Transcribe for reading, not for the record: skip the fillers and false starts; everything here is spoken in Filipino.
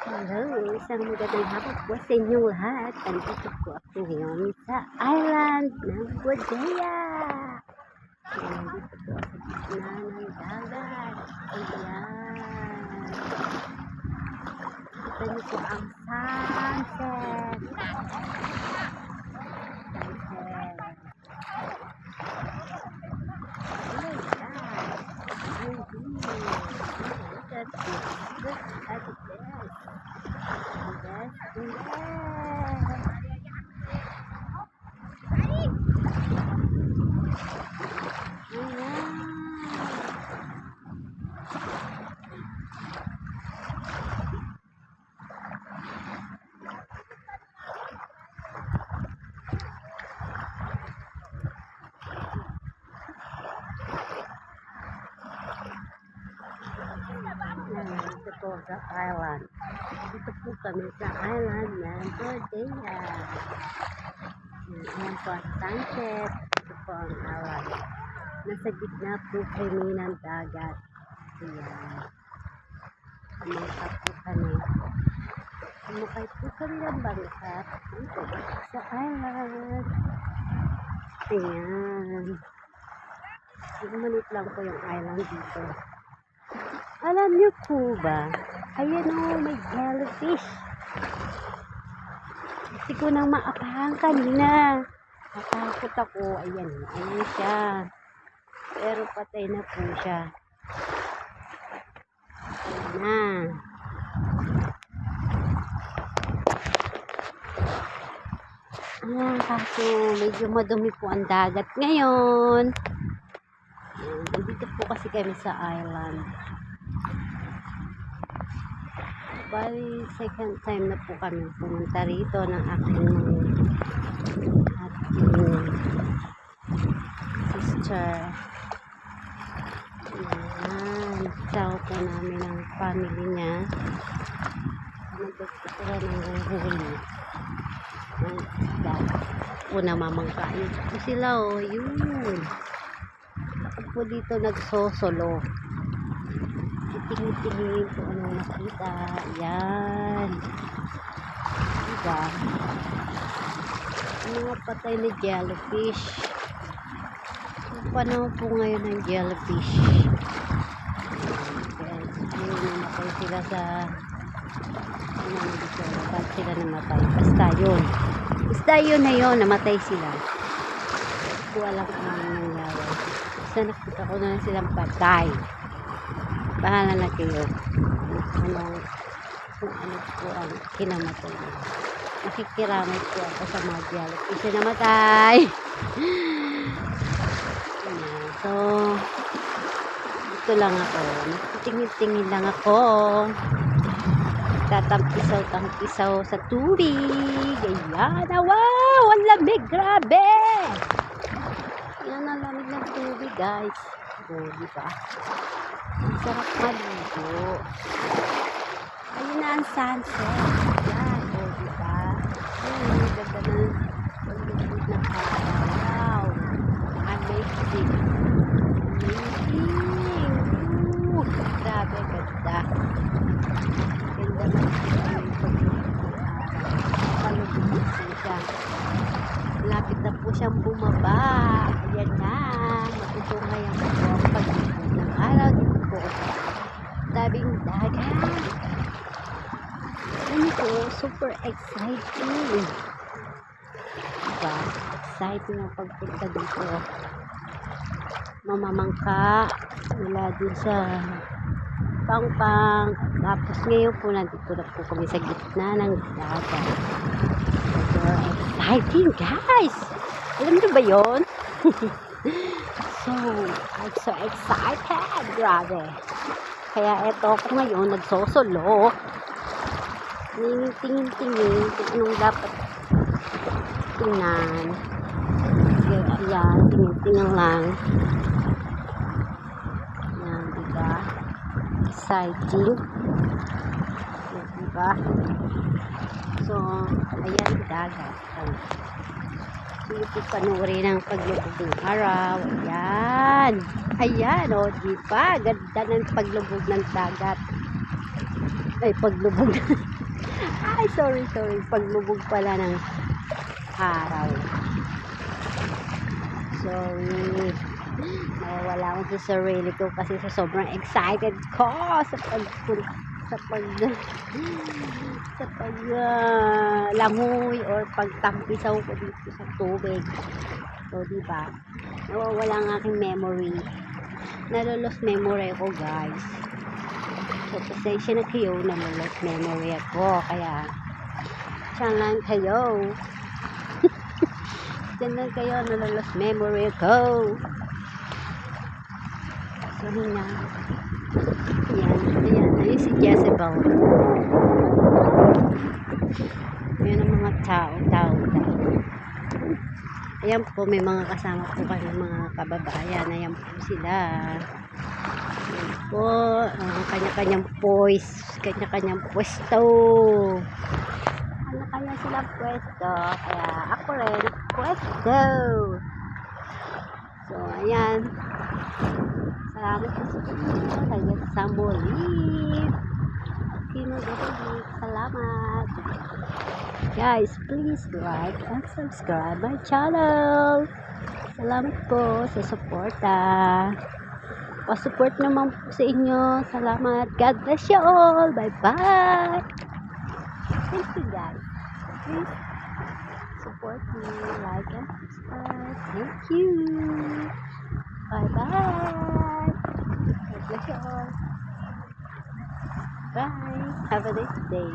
Hello, isang magandang hapon po sa inyong lahat. Nandito po ako ngayon sa island ng Bodea. Nandito po sa gitna ng dagat. Ayan. Ito niyo po ang sunset. Dito po sa island. Dito po kami sa island ng Bodea. Ayan po ang sunset. Dito po ang island. Nasa gitna po kami ng dagat. Ayan. Kumangka po kami. Kumakay po kami ng bangka. Dito sa island. Ayan. Maliit lang po yung island dito. Alam niyo po ba? Ayan o, may jellyfish. Kasi ko nang maapahan kanina. Natakot ako. Ayan, ayan siya. Pero patay na po siya. Ayan na. Ayan, kaso medyo madumi po ang dagat ngayon. Ayan, nandito po kasi kami sa island. Bali, second time na po kami pumunta rito ng aking sister. Ayan, kasama po namin ang family niya. Nagpapasira ng huli. Ang isda. Una mamangkain po sila o, yun. Ako po dito nagsosolo. Tingin-tingin po anong nakita. Yan. Diba? Mga patay na jellyfish. Panahon po ngayon ng jellyfish. Ayun, namatay sila sa ba't sila namatay? Basta yun na yun, namatay sila. Hindi ko alam kung ano nangyari. Basta nakita ko na lang silang patay. Bahala na kayo kung ano po ang kinamatay nila. Nakikiramay po ako sa mga jellyfish na namatay. So dito lang ako, tingin-tingin lang ako, tatampisaw sa tubig. Ayan, wow, ang lamig, grabe. Yan ang lamig ng tubig, guys. Diba? Sarap maligo. Ayun na ang sunset. Yan, diba? Ayun, ganda ng paglubog ng araw. Amazing. Grabe, ganda. Ganda man palubog siya. Lapit na po siyang bumaba. Ayan na. Matutungay ang paglubog ng araw. Tabing dagat. Ano po, super exciting. Diba? Exciting ang pagpunta dito. Mamamangka mula dun sa pangpang. Tapos ngayon po nandito na po kami sa gitna ng dagat. Super exciting, guys. Alam niyo ba yun? I'm so excited. Grabe. Kaya eto ako ngayon nagsosolo. Tingin-tingin kung anong dapat tingnan. Ayan, tingin-tingin lang. Ayan, diba? Exciting. Diba? So, ayan, dagat. Sige po panurin ang paglubog ng araw. Ayan. Ayan, o, diba? Ganda ng paglubog ng dagat. Ay, paglubog. Ay, sorry. Paglubog pala ng araw. Sorry. Nawawala ako sa sarili ko kasi sa sobrang excited ko sa langoy or pagtampisaw ko dito sa tubig. So, diba? Nawawala ang aking memory. Nalolos memory ako, guys. So, pasensya na kayo, nalolos memory ako. Kaya, siyan lang kayo. Siyan lang kayo, nalolos memory ako. So, na. Ayan si Jezebel. Ayan ang mga tao. Ayan po, may mga kasama po kami mga kababayan. Ayan po sila. Ayan po, kanya-kanyang kanya-kanyang pwesto. Kanya-kanya silang pwesto. Kaya ako rin, pwesto. So, ayan. Salamat po sa inyo. Hanggang sa muli. Salamat. Guys, please like and subscribe my channel. Salamat po sa suporta. Pa-support naman po sa inyo. Salamat. God bless you all. Bye-bye. Thank you, guys. Please support me. Like and subscribe. Thank you. Bye-bye. God bless you all. Bye. Have a nice day.